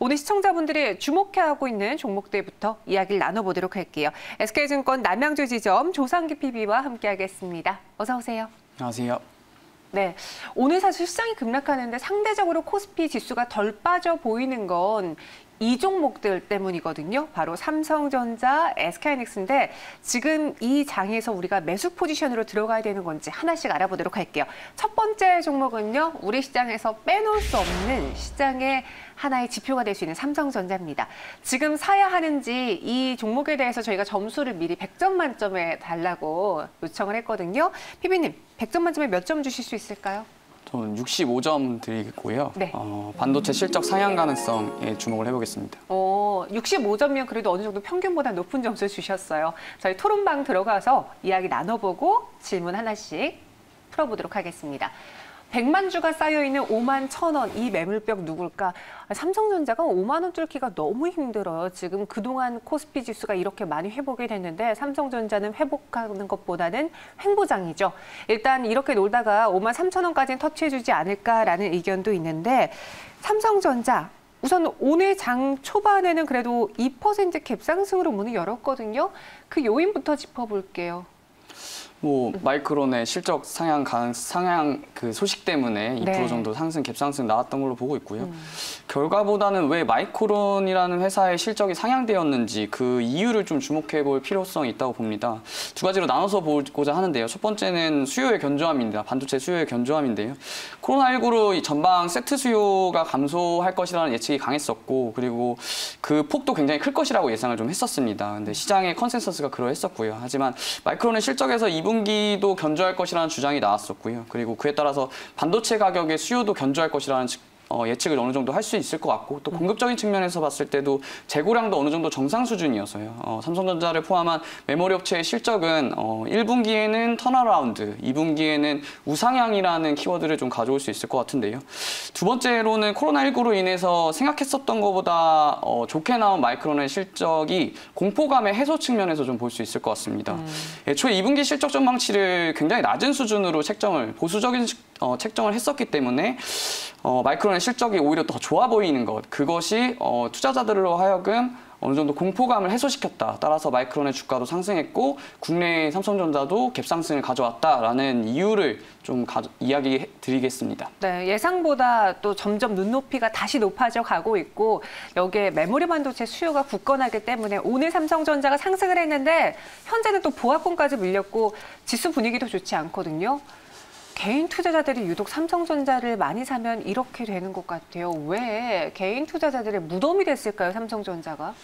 오늘 시청자분들이 주목해하고 있는 종목들부터 이야기를 나눠보도록 할게요. SK증권 남양주 지점 조상기 PB와 함께하겠습니다. 어서 오세요. 안녕하세요. 네, 오늘 사실 시장이 급락하는데 상대적으로 코스피 지수가 덜 빠져 보이는 건 이 종목들 때문이거든요. 바로 삼성전자, SK하이닉스인데 지금 이 장에서 우리가 매수 포지션으로 들어가야 되는 건지 하나씩 알아보도록 할게요. 첫 번째 종목은요. 우리 시장에서 빼놓을 수 없는 시장의 하나의 지표가 될 수 있는 삼성전자입니다. 지금 사야 하는지 이 종목에 대해서 저희가 점수를 미리 100점 만점에 달라고 요청을 했거든요. PB님, 100점 만점에 몇 점 주실 수 있을까요? 저는 65점 드리고요. 네. 반도체 실적 상향 가능성에 주목을 해보겠습니다. 65점이면 그래도 어느 정도 평균보다 높은 점수 주셨어요. 저희 토론방 들어가서 이야기 나눠보고 질문 하나씩 풀어보도록 하겠습니다. 100만 주가 쌓여있는 5만 1,000원, 이 매물벽 누굴까? 삼성전자가 5만 원 뚫기가 너무 힘들어요. 지금 그동안 코스피 지수가 이렇게 많이 회복이 됐는데 삼성전자는 회복하는 것보다는 횡보장이죠. 일단 이렇게 놀다가 5만 3천 원까지는 터치해주지 않을까라는 의견도 있는데 삼성전자 우선 오늘 장 초반에는 그래도 2% 갭상승으로 문을 열었거든요. 그 요인부터 짚어볼게요. 마이크론의 실적 상향 그 소식 때문에 2% 정도 상승, 갭상승 나왔던 걸로 보고 있고요. 결과보다는 왜 마이크론이라는 회사의 실적이 상향되었는지 그 이유를 좀 주목해 볼 필요성이 있다고 봅니다. 두 가지로 나눠서 보고자 하는데요. 첫 번째는 수요의 견조함입니다. 반도체 수요의 견조함인데요. 코로나19로 전방 세트 수요가 감소할 것이라는 예측이 강했었고, 그리고 그 폭도 굉장히 클 것이라고 예상을 좀 했었습니다. 근데 시장의 컨센서스가 그러했었고요. 하지만 마이크론의 실적에서 2분기도 견조할 것이라는 주장이 나왔었고요. 그리고 그에 따라서 반도체 가격의 수요도 견조할 것이라는 예측을 어느 정도 할 수 있을 것 같고, 또 공급적인 측면에서 봤을 때도 재고량도 어느 정도 정상 수준이어서요. 삼성전자를 포함한 메모리 업체의 실적은 1분기에는 턴어라운드, 2분기에는 우상향이라는 키워드를 좀 가져올 수 있을 것 같은데요. 두 번째로는 코로나19로 인해서 생각했었던 것보다 좋게 나온 마이크론의 실적이 공포감의 해소 측면에서 좀 볼 수 있을 것 같습니다. 애초에 2분기 실적 전망치를 굉장히 낮은 수준으로 보수적인 책정을 했었기 때문에 마이크론의 실적이 오히려 더 좋아 보이는 것, 그것이 투자자들로 하여금 어느 정도 공포감을 해소시켰다. 따라서 마이크론의 주가도 상승했고 국내 삼성전자도 갭상승을 가져왔다라는 이유를 좀 이야기 드리겠습니다. 네, 예상보다 또 점점 눈높이가 다시 높아져 가고 있고 여기에 메모리 반도체 수요가 굳건하기 때문에 오늘 삼성전자가 상승을 했는데 현재는 또 보합권까지 밀렸고 지수 분위기도 좋지 않거든요. 개인 투자자들이 유독 삼성전자를 많이 사면 이렇게 되는 것 같아요. 왜 개인 투자자들의 무덤이 됐을까요, 삼성전자가?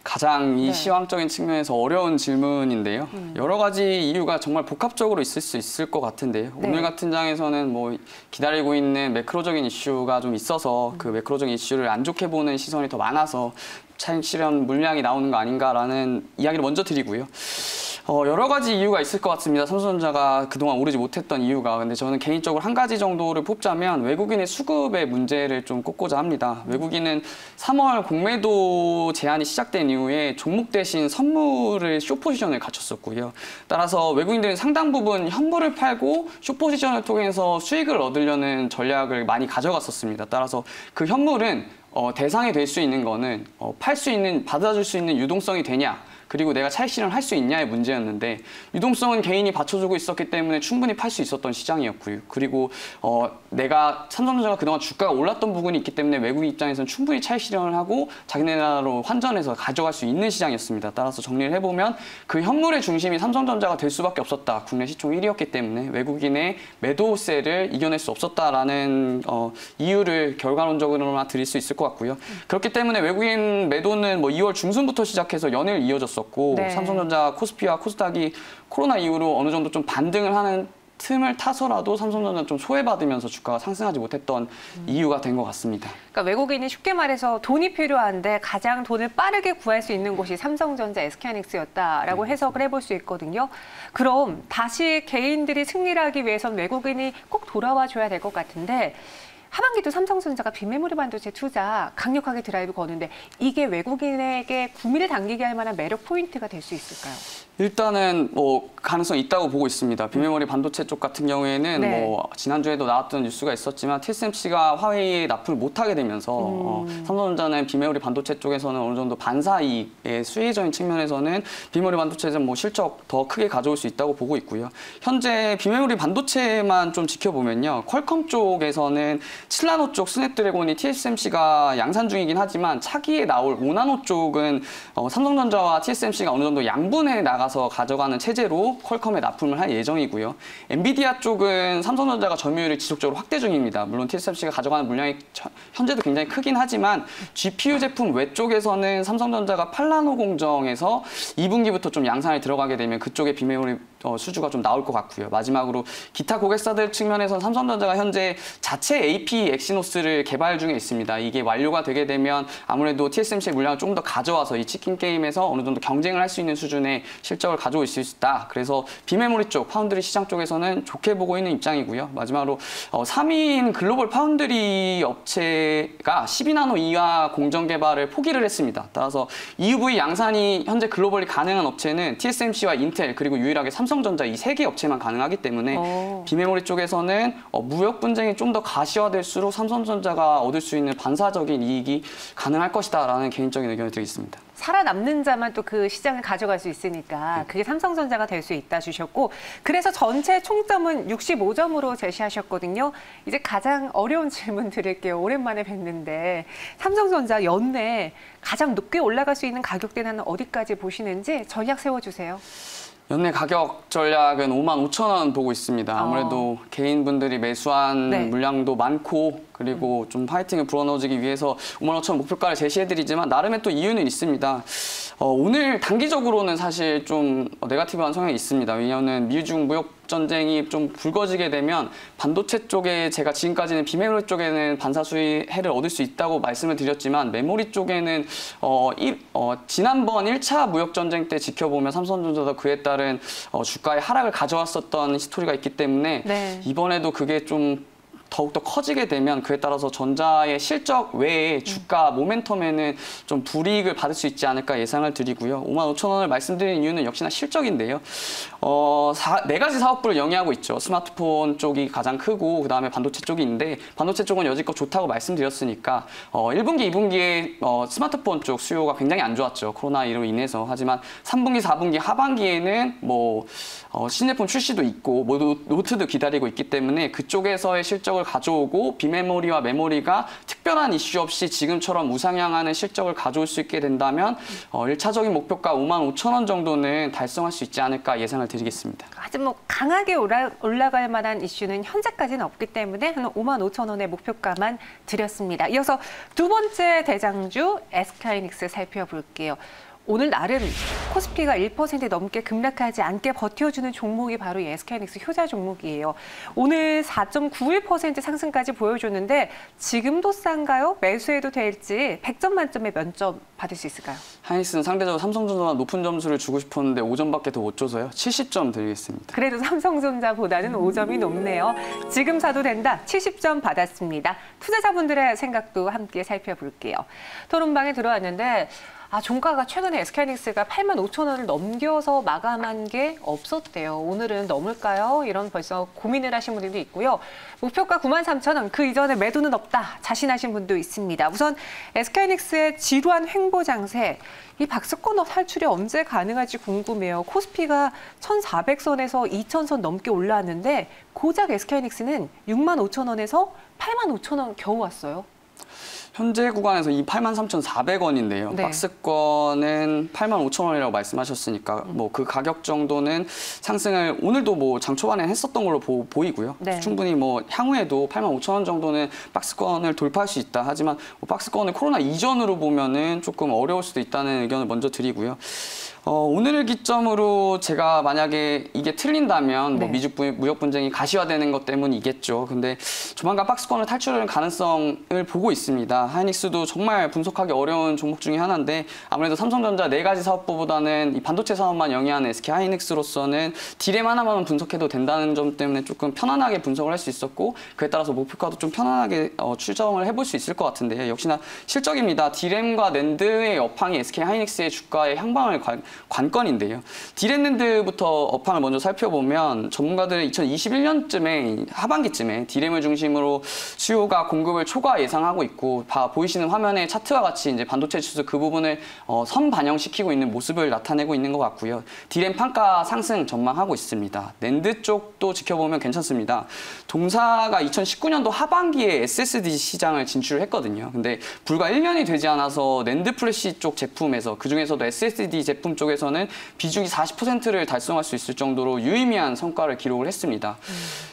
가장 이 시황적인 측면에서 어려운 질문인데요. 여러 가지 이유가 정말 복합적으로 있을 수 있을 것 같은데요. 오늘 같은 장에서는 기다리고 있는 매크로적인 이슈가 좀 있어서 그 매크로적인 이슈를 안 좋게 보는 시선이 더 많아서 차익 실현 물량이 나오는 거 아닌가라는 이야기를 먼저 드리고요. 여러 가지 이유가 있을 것 같습니다. 삼성전자가 그동안 오르지 못했던 이유가. 근데 저는 개인적으로 한 가지 정도를 뽑자면 외국인의 수급의 문제를 좀 꼽고자 합니다. 외국인은 3월 공매도 제한이 시작된 이후에 종목 대신 선물을 숏포지션을 갖췄었고요. 따라서 외국인들은 상당 부분 현물을 팔고 숏포지션을 통해서 수익을 얻으려는 전략을 많이 가져갔었습니다. 따라서 그 현물은 대상이 될 수 있는 거는 받아줄 수 있는 유동성이 되냐, 그리고 내가 차익 실현을 할 수 있냐의 문제였는데, 유동성은 개인이 받쳐주고 있었기 때문에 충분히 팔 수 있었던 시장이었고요. 그리고 내가 삼성전자가 그동안 주가가 올랐던 부분이 있기 때문에 외국인 입장에서는 충분히 차익 실현을 하고 자기네 나라로 환전해서 가져갈 수 있는 시장이었습니다. 따라서 정리를 해보면 그 현물의 중심이 삼성전자가 될 수밖에 없었다. 국내 시총 1위였기 때문에 외국인의 매도세를 이겨낼 수 없었다라는 이유를 결과론적으로나 드릴 수 있을 것 같고요. 그렇기 때문에 외국인 매도는 2월 중순부터 시작해서 연일 이어졌었고, 삼성전자, 코스피와 코스닥이 코로나 이후로 어느 정도 좀 반등을 하는 틈을 타서라도 삼성전자는 좀 소외받으면서 주가가 상승하지 못했던 이유가 된 것 같습니다. 그러니까 외국인이 쉽게 말해서 돈이 필요한데 가장 돈을 빠르게 구할 수 있는 곳이 삼성전자, SK하이닉스였다라고 해석을 해볼 수 있거든요. 그럼 다시 개인들이 승리를 하기 위해선 외국인이 꼭 돌아와 줘야 될 것 같은데 하반기도 삼성전자가 빈메모리 반도체 투자 강력하게 드라이브 거는데 이게 외국인에게 구미를 당기게 할 만한 매력 포인트가 될 수 있을까요? 일단은 뭐 가능성이 있다고 보고 있습니다. 빈메모리 반도체 쪽 같은 경우에는 네. 뭐 지난주에도 나왔던 뉴스가 있었지만 TSMC가 화웨이에 납품을 못하게 되면서 삼성전자는 빈메모리 반도체 쪽에서는 어느 정도 반사 이익의 수혜적인 측면에서는 빈메모리 반도체에서 뭐 실적 더 크게 가져올 수 있다고 보고 있고요. 현재 빈메모리 반도체만 좀 지켜보면요. 퀄컴 쪽에서는 7나노 쪽 스냅드래곤이 TSMC가 양산 중이긴 하지만 차기에 나올 5나노 쪽은 삼성전자와 TSMC가 어느 정도 양분해 나가서 가져가는 체제로 퀄컴에 납품을 할 예정이고요. 엔비디아 쪽은 삼성전자가 점유율을 지속적으로 확대 중입니다. 물론 TSMC가 가져가는 물량이 현재도 굉장히 크긴 하지만 GPU 제품 외쪽에서는 삼성전자가 8나노 공정에서 2분기부터 좀 양산에 들어가게 되면 그쪽에 빈메모리 수주가 좀 나올 것 같고요. 마지막으로 기타 고객사들 측면에서는 삼성전자가 현재 자체 AP 엑시노스를 개발 중에 있습니다. 이게 완료가 되게 되면 아무래도 TSMC의 물량을 좀 더 가져와서 이 치킨 게임에서 어느 정도 경쟁을 할 수 있는 수준의 실적을 가져올 수 있다. 그래서 빈메모리 쪽, 파운드리 시장 쪽에서는 좋게 보고 있는 입장이고요. 마지막으로 3위인 글로벌 파운드리 업체가 12나노 이하 공정 개발을 포기를 했습니다. 따라서 EUV 양산이 현재 글로벌리 가능한 업체는 TSMC와 인텔 그리고 유일하게 삼성전자 이 3개 업체만 가능하기 때문에 빈메모리 쪽에서는 무역 분쟁이 좀 더 가시화될수록 삼성전자가 얻을 수 있는 반사적인 이익이 가능할 것이다라는 개인적인 의견을 드리겠습니다. 살아남는 자만 또 그 시장을 가져갈 수 있으니까 그게 삼성전자가 될 수 있다 주셨고 그래서 전체 총점은 65점으로 제시하셨거든요. 이제 가장 어려운 질문 드릴게요. 오랜만에 뵀는데 삼성전자 연내 가장 높게 올라갈 수 있는 가격대는 어디까지 보시는지 전략 세워주세요. 연내 가격 전략은 55,000원 보고 있습니다. 아무래도 개인분들이 매수한 네. 물량도 많고 그리고 좀 파이팅을 불어넣어주기 위해서 55,000원 목표가를 제시해드리지만 나름의 또 이유는 있습니다. 오늘 단기적으로는 사실 좀 네거티브한 성향이 있습니다. 왜냐하면 미중 무역 전쟁이 좀 불거지게 되면 반도체 쪽에 제가 지금까지는 비메모리 쪽에는 반사 수혜를 얻을 수 있다고 말씀을 드렸지만 메모리 쪽에는 지난번 1차 무역 전쟁 때 지켜보면 삼성전자도 그에 따른 주가의 하락을 가져왔었던 히스토리가 있기 때문에 네. 이번에도 그게 좀 더욱더 커지게 되면 그에 따라서 전자의 실적 외에 주가 모멘텀에는 좀 불이익을 받을 수 있지 않을까 예상을 드리고요. 55,000원을 말씀드린 이유는 역시나 실적인데요. 4가지 사업부를 영위하고 있죠. 스마트폰 쪽이 가장 크고 그다음에 반도체 쪽이 있는데 반도체 쪽은 여지껏 좋다고 말씀드렸으니까 1분기, 2분기에 스마트폰 쪽 수요가 굉장히 안 좋았죠. 코로나19로 인해서. 하지만 3분기, 4분기 하반기에는 뭐 신제품 출시도 있고 노트도 기다리고 있기 때문에 그쪽에서의 실적을 가져오고 비메모리와 메모리가 특별한 이슈 없이 지금처럼 우상향하는 실적을 가져올 수 있게 된다면 1차적인 목표가 55,000원 정도는 달성할 수 있지 않을까 예상을 드리겠습니다. 아직 뭐 강하게 올라갈 만한 이슈는 현재까지는 없기 때문에 한 55,000원의 목표가만 드렸습니다. 이어서 두 번째 대장주 SK하이닉스 살펴볼게요. 오늘 나름 코스피가 1% 넘게 급락하지 않게 버텨주는 종목이 바로 이 SK하이닉스 효자 종목이에요. 오늘 4.91% 상승까지 보여줬는데 지금도 싼가요? 매수해도 될지 100점 만점에 몇 점 받을 수 있을까요? 하이닉스는 상대적으로 삼성전자보다 높은 점수를 주고 싶었는데 5점밖에 더 못 줘서요. 70점 드리겠습니다. 그래도 삼성전자보다는 5점이 높네요. 지금 사도 된다. 70점 받았습니다. 투자자분들의 생각도 함께 살펴볼게요. 토론방에 들어왔는데 종가가 최근에 SK하이닉스가 85,000원을 넘겨서 마감한 게 없었대요. 오늘은 넘을까요? 이런 벌써 고민을 하신 분들도 있고요. 목표가 93,000원, 그 이전에 매도는 없다. 자신하신 분도 있습니다. 우선 SK하이닉스의 지루한 횡보 장세, 이 박스권어 탈출이 언제 가능할지 궁금해요. 코스피가 1,400선에서 2,000선 넘게 올라왔는데 고작 SK하이닉스는 65,000원에서 85,000원 겨우 왔어요. 현재 구간에서 이 83,400원인데요. 네. 박스권은 85,000원이라고 말씀하셨으니까 뭐 그 가격 정도는 상승을 오늘도 뭐 장 초반에 했었던 걸로 보이고요. 네. 충분히 뭐 향후에도 85,000원 정도는 박스권을 돌파할 수 있다. 하지만 뭐 박스권을 코로나 이전으로 보면은 조금 어려울 수도 있다는 의견을 먼저 드리고요. 오늘을 기점으로 제가 만약에 이게 틀린다면 뭐 미중 무역 분쟁이 가시화되는 것 때문이겠죠. 근데 조만간 박스권을 탈출하는 가능성을 보고 있습니다. 하이닉스도 정말 분석하기 어려운 종목 중에 하나인데 아무래도 삼성전자 4가지 사업부보다는 이 반도체 사업만 영위하는 SK 하이닉스로서는 D램 하나만 분석해도 된다는 점 때문에 조금 편안하게 분석을 할 수 있었고 그에 따라서 목표가도 좀 편안하게 추정을 해볼 수 있을 것 같은데 역시나 실적입니다. D램과 낸드의 업황이 SK 하이닉스의 주가의 향방을 관건인데요. D램 낸드부터 업황을 먼저 살펴보면 전문가들은 2021년쯤에 하반기쯤에 D램을 중심으로 수요가 공급을 초과 예상하고 있고 보이시는 화면에 차트와 같이 이제 반도체 지수 그 부분을 선반영시키고 있는 모습을 나타내고 있는 것 같고요. D램 판가 상승 전망하고 있습니다. 낸드 쪽도 지켜보면 괜찮습니다. 동사가 2019년도 하반기에 SSD 시장을 진출했거든요. 근데 불과 1년이 되지 않아서 낸드 플래시 쪽 제품에서 그중에서도 SSD 제품 쪽에서는 비중이 40%를 달성할 수 있을 정도로 유의미한 성과를 기록을 했습니다.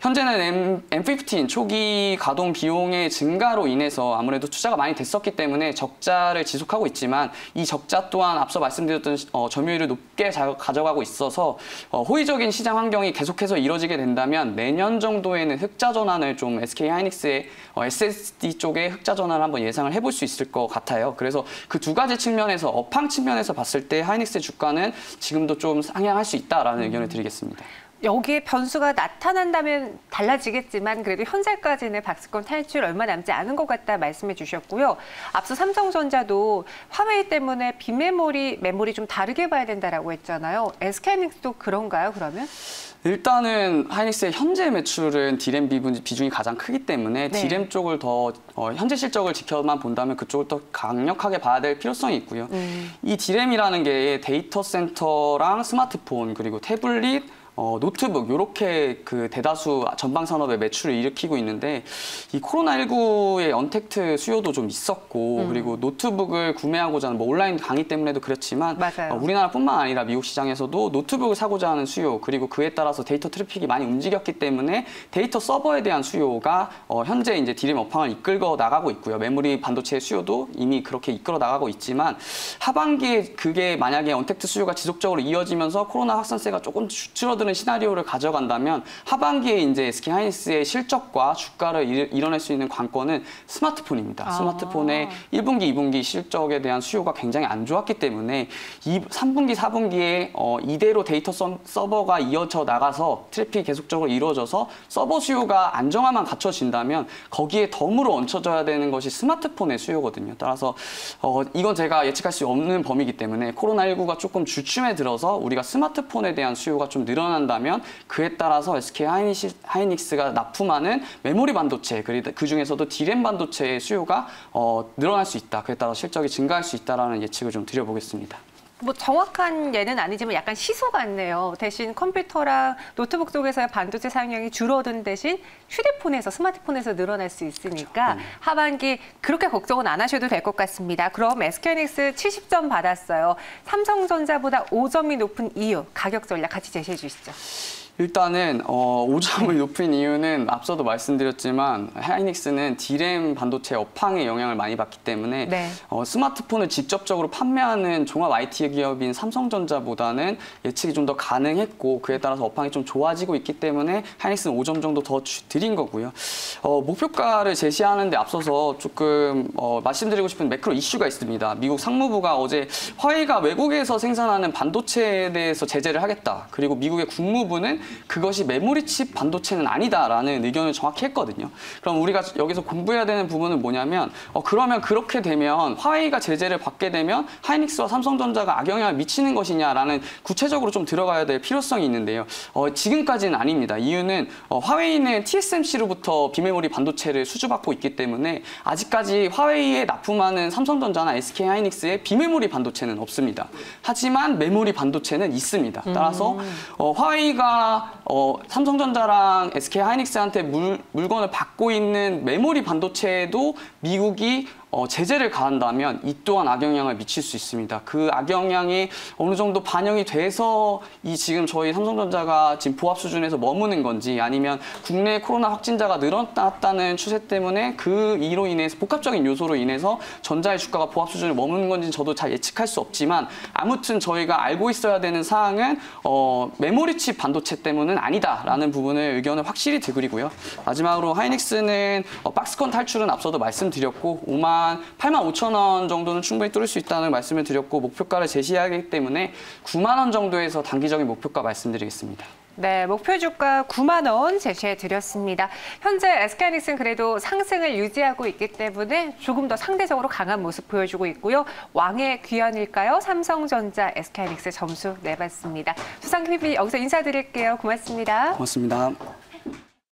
현재는 M15 초기 가동 비용의 증가로 인해서 아무래도 투자가 많이 됐었기 때문에 적자를 지속하고 있지만 이 적자 또한 앞서 말씀드렸던 점유율을 높게 가져가고 있어서 호의적인 시장 환경이 계속해서 이뤄지게 된다면 내년 정도에는 흑자 전환을 좀 SK 하이닉스의 SSD 쪽에 흑자 전환을 한번 예상을 해볼 수 있을 것 같아요. 그래서 그 두 가지 측면에서 업황 측면에서 봤을 때 하이닉스의 주가는 지금도 좀 상향할 수 있다라는 의견을 드리겠습니다. 여기에 변수가 나타난다면 달라지겠지만 그래도 현재까지는 박스권 탈출 얼마 남지 않은 것 같다 말씀해 주셨고요. 앞서 삼성전자도 화웨이 때문에 비메모리 좀 다르게 봐야 된다라고 했잖아요. SK하이닉스도 그런가요, 그러면? 일단은 하이닉스의 현재 매출은 D램 비중이 가장 크기 때문에 네. D램 쪽을 더 현재 실적을 지켜만 본다면 그쪽을 더 강력하게 봐야 될 필요성이 있고요. 이 D램이라는 게 데이터 센터랑 스마트폰 그리고 태블릿 노트북 이렇게 그 대다수 전방 산업의 매출을 일으키고 있는데 이 코로나19의 언택트 수요도 좀 있었고 그리고 노트북을 구매하고자 하는 뭐 온라인 강의 때문에도 그렇지만 우리나라뿐만 아니라 미국 시장에서도 노트북을 사고자 하는 수요 그리고 그에 따라서 데이터 트래픽이 많이 움직였기 때문에 데이터 서버에 대한 수요가 현재 이제 D램 업황을 이끌고 나가고 있고요. 메모리 반도체의 수요도 이미 그렇게 이끌어 나가고 있지만 하반기에 그게 만약에 언택트 수요가 지속적으로 이어지면서 코로나 확산세가 조금 줄어드는 시나리오를 가져간다면 하반기에 이제 SK 하이닉스의 실적과 주가를 이뤄낼 수 있는 관건은 스마트폰입니다. 스마트폰의 1분기, 2분기 실적에 대한 수요가 굉장히 안 좋았기 때문에 3분기, 4분기에 이대로 데이터 서버가 이어져 나가서 트래픽이 계속적으로 이루어져서 서버 수요가 안정화만 갖춰진다면 거기에 덤으로 얹혀져야 되는 것이 스마트폰의 수요거든요. 따라서 이건 제가 예측할 수 없는 범위이기 때문에 코로나19가 조금 주춤에 들어서 우리가 스마트폰에 대한 수요가 좀 늘어난다면 그에 따라서 SK 하이닉스가 납품하는 메모리 반도체 그 중에서도 D램 반도체의 수요가 늘어날 수 있다. 그에 따라 실적이 증가할 수 있다라는 예측을 좀 드려보겠습니다. 뭐 정확한 예는 아니지만 약간 시소 같네요. 대신 컴퓨터랑 노트북 쪽에서의 반도체 사용량이 줄어든 대신 휴대폰에서 스마트폰에서 늘어날 수 있으니까 그렇죠. 하반기 그렇게 걱정은 안 하셔도 될 것 같습니다. 그럼 SK하이닉스 70점 받았어요. 삼성전자보다 5점이 높은 이유, 가격 전략 같이 제시해 주시죠. 일단은 5점을 높인 이유는 앞서도 말씀드렸지만 하이닉스는 D램 반도체 업황에 영향을 많이 받기 때문에 네. 스마트폰을 직접적으로 판매하는 종합 IT 기업인 삼성전자보다는 예측이 좀 더 가능했고 그에 따라서 업황이 좀 좋아지고 있기 때문에 하이닉스는 5점 정도 더 드린 거고요. 목표가를 제시하는 데 앞서서 조금 말씀드리고 싶은 매크로 이슈가 있습니다. 미국 상무부가 어제 화웨이가 외국에서 생산하는 반도체에 대해서 제재를 하겠다. 그리고 미국의 국무부는 그것이 메모리 칩 반도체는 아니다라는 의견을 정확히 했거든요. 그럼 우리가 여기서 공부해야 되는 부분은 뭐냐면 그러면 그렇게 되면 화웨이가 제재를 받게 되면 하이닉스와 삼성전자가 악영향을 미치는 것이냐라는 구체적으로 좀 들어가야 될 필요성이 있는데요. 지금까지는 아닙니다. 이유는 화웨이는 TSMC로부터 비메모리 반도체를 수주받고 있기 때문에 아직까지 화웨이에 납품하는 삼성전자나 SK 하이닉스의 비메모리 반도체는 없습니다. 하지만 메모리 반도체는 있습니다. 따라서 화웨이가 삼성전자랑 SK 하이닉스한테 물건을 받고 있는 메모리 반도체에도 미국이 제재를 가한다면 이 또한 악영향을 미칠 수 있습니다. 그 악영향이 어느 정도 반영이 돼서 지금 저희 삼성전자가 지금 보합 수준에서 머무는 건지 아니면 국내 코로나 확진자가 늘어났다는 추세 때문에 그 이로 인해서 복합적인 요소로 인해서 전자의 주가가 보합 수준에 머무는 건지 저도 잘 예측할 수 없지만 아무튼 저희가 알고 있어야 되는 사항은 메모리 칩 반도체 때문은 아니다라는 부분을 의견을 확실히 드리고요. 마지막으로 하이닉스는 박스권 탈출은 앞서도 말씀드렸고 5만 한 85,000원 정도는 충분히 뚫을 수 있다는 말씀을 드렸고 목표가를 제시하기 때문에 9만 원 정도에서 단기적인 목표가 말씀드리겠습니다. 네, 목표 주가 9만 원 제시해 드렸습니다. 현재 SK하이닉스는 그래도 상승을 유지하고 있기 때문에 조금 더 상대적으로 강한 모습 보여주고 있고요. 왕의 귀환일까요? 삼성전자, SK하이닉스 점수 내봤습니다. 조상기 PB 여기서 인사드릴게요. 고맙습니다. 고맙습니다.